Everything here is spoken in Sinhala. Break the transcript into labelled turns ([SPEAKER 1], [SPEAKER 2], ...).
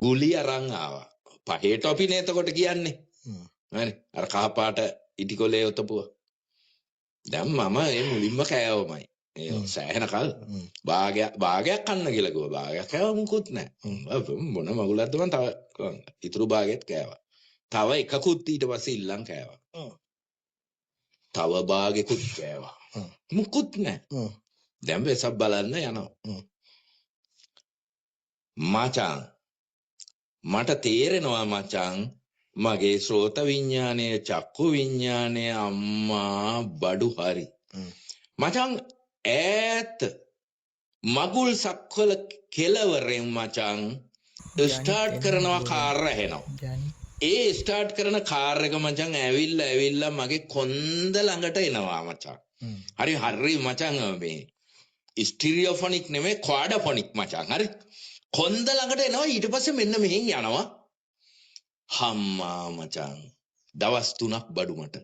[SPEAKER 1] ගුලි අරන් ආවා. පහේට අපිනේ එතකොට කියන්නේ. හරි. අර කහපාට ඉටිකොලේ ඔතපුවා. දැන් මම මේ මුලින්ම කෑවමයි. ඒ සෑහෙන කල් භාගයක් කන්න කියලා කිව්වා. භාගයක් කෑවා මුකුත් නැහැ. මොන මගුලක්ද මං තව ඉතුරු භාගයත් කෑවා. තව එකකුත් ඊට පස්සේ ඉල්ලන් කෑවා. තව භාගෙකුත් කෑවා. මුකුත් නැහැ. දැන් වෙසක් බලන්න යනවා. මචං මට තේරෙනවා මචං මගේ ශ්‍රෝත විඥානය චක්කු විඥානය අම්මා බඩු හරි. මචං ඈත මගුල් සක්වල කෙලවරෙන් මචං ස්ටාර්ට් කරනවා කාර් ඇහෙනවා. ඒ ස්ටාර්ට් කරන කාර් එක මචං ඇවිල්ලා මගේ කොන්ද ළඟට එනවා මචං. හරි මචං මේ ස්ටිරියෝෆොනික් නෙමෙයි ක්වාඩෆොනික් මචං. හරි කොන්ද ළඟට එනවා ඊට පස්සේ මෙන්න මෙහෙන් යනවා. හම්මා මචං දවස් 3ක් බඩු මට.